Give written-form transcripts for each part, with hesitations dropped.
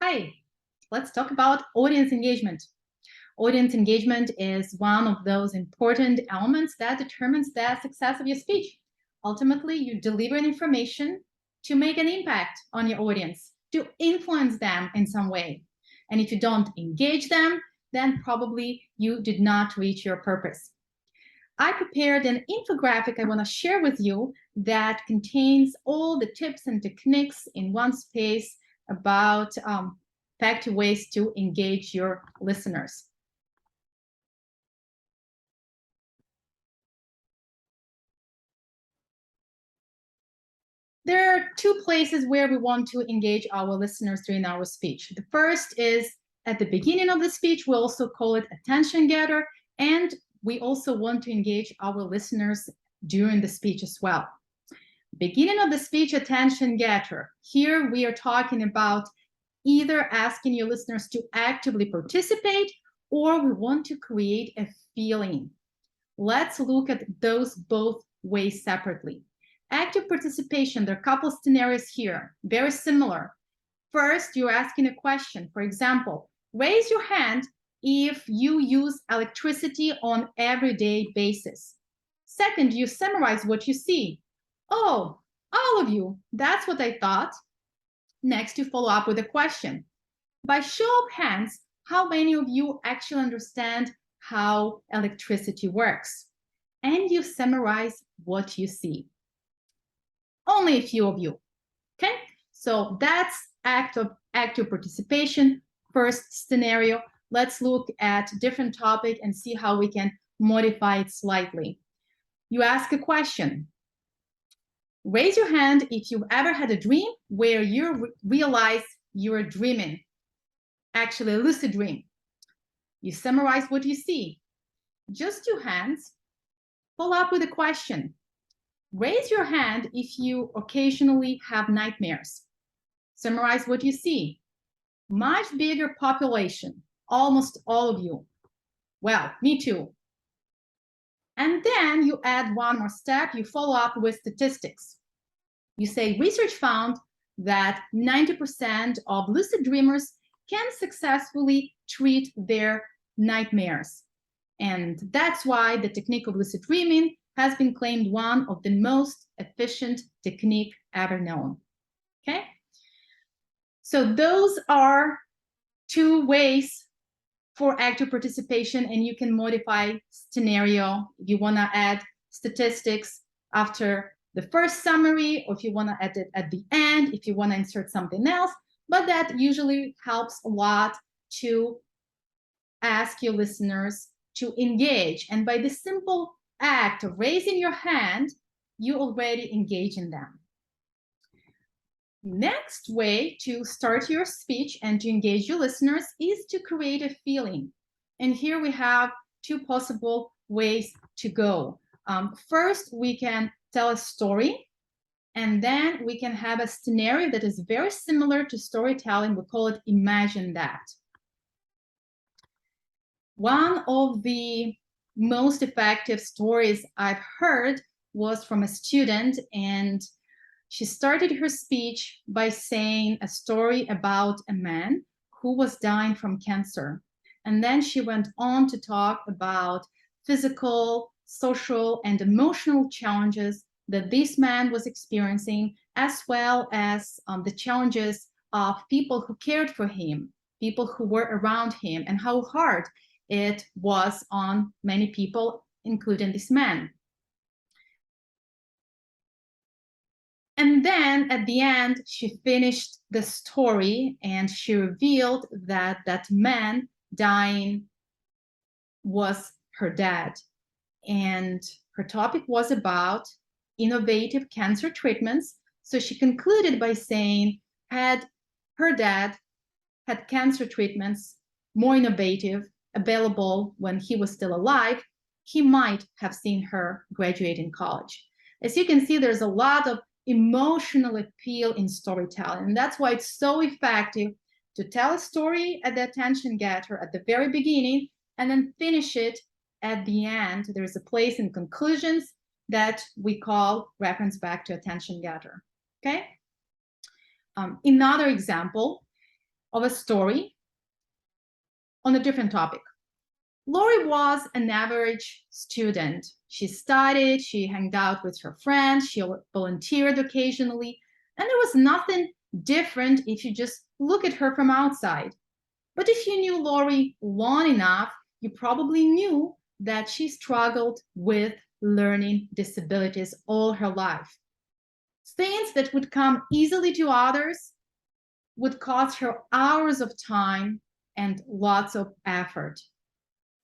Hi, let's talk about audience engagement. Audience engagement is one of those important elements that determines the success of your speech. Ultimately, you deliver information to make an impact on your audience, to influence them in some way. And if you don't engage them, then probably you did not reach your purpose. I prepared an infographic I want to share with you that contains all the tips and techniques in one space about effective ways to engage your listeners. There are two places where we want to engage our listeners during our speech. The first is at the beginning of the speech. We also call it attention getter, and we also want to engage our listeners during the speech as well. Beginning of the speech, attention getter. Here we are talking about either asking your listeners to actively participate, or we want to create a feeling. Let's look at those both ways separately. Active participation, there are a couple of scenarios here, very similar. First, you're asking a question. For example, raise your hand if you use electricity on everyday basis. Second, you summarize what you see. Oh, all of you, that's what I thought. Next, you follow up with a question. By show of hands, how many of you actually understand how electricity works? And you summarize what you see. Only a few of you, okay? So that's active participation, first scenario. Let's look at different topic and see how we can modify it slightly. You ask a question. Raise your hand if you've ever had a dream where you realize you're dreaming, actually a lucid dream. You summarize what you see. Just 2 hands. Follow up with a question. Raise your hand if you occasionally have nightmares. Summarize what you see. Much bigger population, almost all of you. Well, me too. And then you add one more step, you follow up with statistics. You say research found that 90% of lucid dreamers can successfully treat their nightmares. And that's why the technique of lucid dreaming has been claimed one of the most efficient technique ever known. Okay? So those are 2 ways for active participation, and you can modify scenario if you want to add statistics after the first summary, or if you want to add it at the end, if you want to insert something else, but that usually helps a lot to ask your listeners to engage. And by the simple act of raising your hand, you already engage in them. Next way to start your speech and to engage your listeners is to create a feeling. And here we have 2 possible ways to go. First, we can tell a story, and then we can have a scenario that is very similar to storytelling. We call it imagine that. One of the most effective stories I've heard was from a student, and she started her speech by saying a story about a man who was dying from cancer. And then she went on to talk about physical, social, and emotional challenges that this man was experiencing, as well as the challenges of people who cared for him, people who were around him, and how hard it was on many people, including this man. And then at the end, she finished the story and she revealed that that man dying was her dad. And her topic was about innovative cancer treatments. So she concluded by saying, had her dad had cancer treatments more innovative available when he was still alive, he might have seen her graduate in college. As you can see, there's a lot of emotional appeal in storytelling, and that's why it's so effective to tell a story at the attention getter at the very beginning and then finish it at the end. There's a place in conclusions that we call reference back to attention getter. Okay. Another example, of a story on a different topic. Lori was an average student. She studied, she hung out with her friends, she volunteered occasionally, and there was nothing different if you just look at her from outside. But if you knew Lori long enough, you probably knew that she struggled with learning disabilities all her life. Things that would come easily to others would cost her hours of time and lots of effort.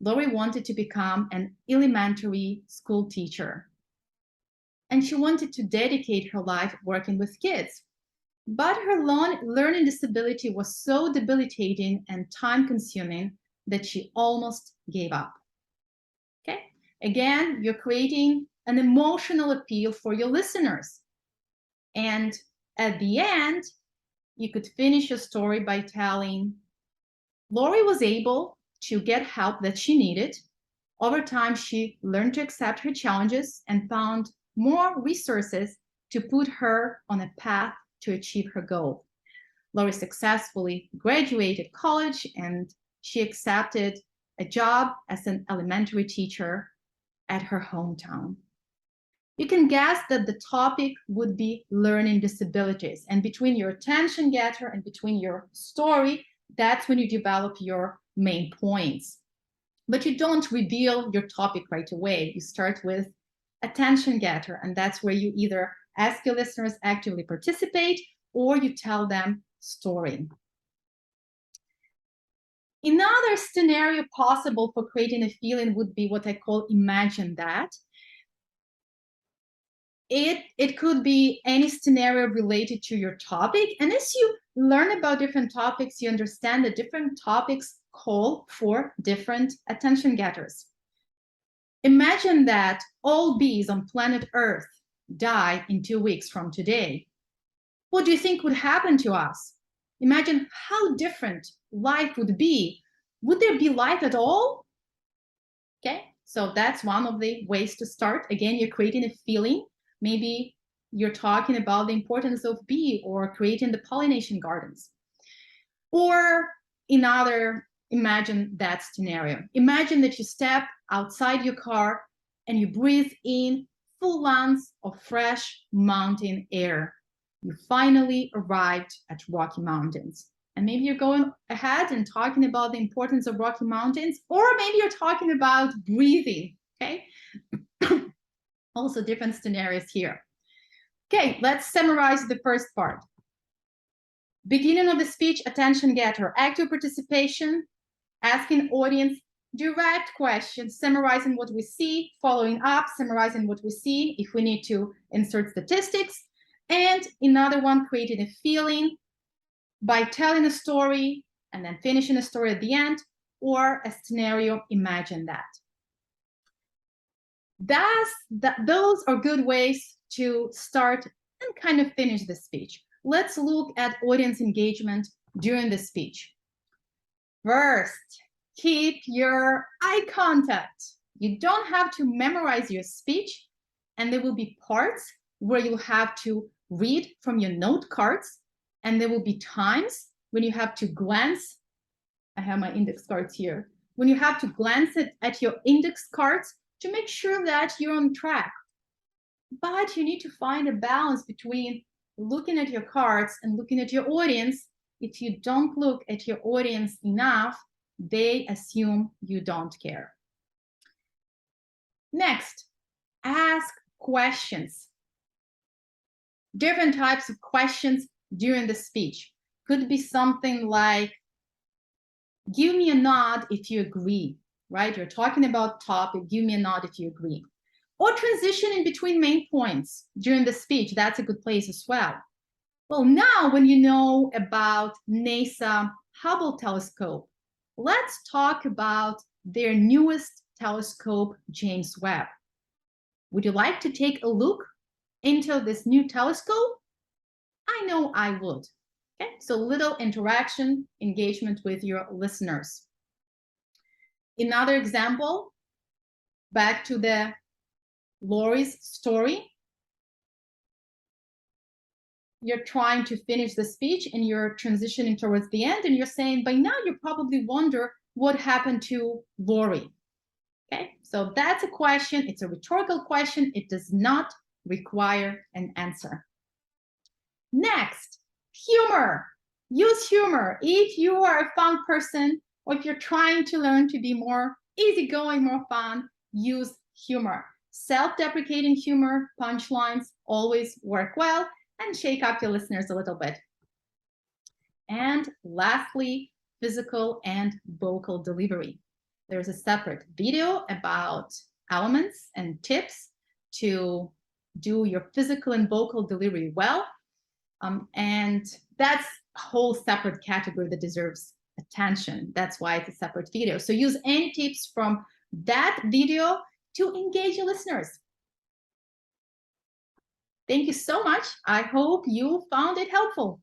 Lori wanted to become an elementary school teacher, and she wanted to dedicate her life working with kids. But her learning disability was so debilitating and time-consuming that she almost gave up. Okay? Again, you're creating an emotional appeal for your listeners. And at the end, you could finish your story by telling, Lori was able to get help that she needed. Over time, she learned to accept her challenges and found more resources to put her on a path to achieve her goal. Lori successfully graduated college and she accepted a job as an elementary teacher at her hometown. You can guess that the topic would be learning disabilities. And between your attention getter and between your story, that's when you develop your main points. But you don't reveal your topic right away. You start with attention getter, and that's where you either ask your listeners actively participate or you tell them story. Another scenario possible for creating a feeling would be what I call imagine that. It could be any scenario related to your topic. And as you learn about different topics, you understand that different topics call for different attention getters. Imagine that all bees on planet Earth die in 2 weeks from today. What do you think would happen to us? Imagine how different life would be. Would there be life at all? Okay, so that's one of the ways to start. Again, you're creating a feeling. Maybe you're talking about the importance of bee or creating the pollination gardens. Or imagine that scenario. Imagine that you step outside your car and you breathe in full lungs of fresh mountain air. You finally arrived at Rocky Mountains. And maybe you're going ahead and talking about the importance of Rocky Mountains, or maybe you're talking about breathing, okay? Also different scenarios here. Okay, let's summarize the first part. Beginning of the speech, attention getter, active participation, asking audience direct questions, summarizing what we see, following up, summarizing what we see, if we need to insert statistics, and another one, creating a feeling by telling a story and then finishing a story at the end, or a scenario, imagine that. Those are good ways to start and kind of finish the speech. Let's look at audience engagement during the speech. First, keep your eye contact. You don't have to memorize your speech, and there will be parts where you'll have to read from your note cards, and there will be times when you have to glance. I have my index cards here. When you have to glance at your index cards to make sure that you're on track. But you need to find a balance between looking at your cards and looking at your audience. If you don't look at your audience enough, they assume you don't care. Next, ask questions. Different types of questions during the speech. Could be something like, give me a nod if you agree, right? You're talking about topic, give me a nod if you agree. Or transition in between main points during the speech. That's a good place as well. Well, now when you know about NASA Hubble telescope, let's talk about their newest telescope, James Webb. Would you like to take a look into this new telescope? I know I would. Okay, so little interaction, engagement with your listeners. Another example, back to the Lori's story. you're trying to finish the speech and you're transitioning towards the end and you're saying, by now you probably wonder what happened to Lori. Okay, so that's a question. It's a rhetorical question. It does not require an answer. Next, humor. Use humor. If you are a fun person, or if you're trying to learn to be more easygoing, more fun, use humor. Self-deprecating humor, punchlines always work well, and shake up your listeners a little bit. And lastly, physical and vocal delivery. There's a separate video about elements and tips to do your physical and vocal delivery well. And that's a whole separate category that deserves attention. That's why it's a separate video. So use any tips from that video to engage your listeners. Thank you so much. I hope you found it helpful.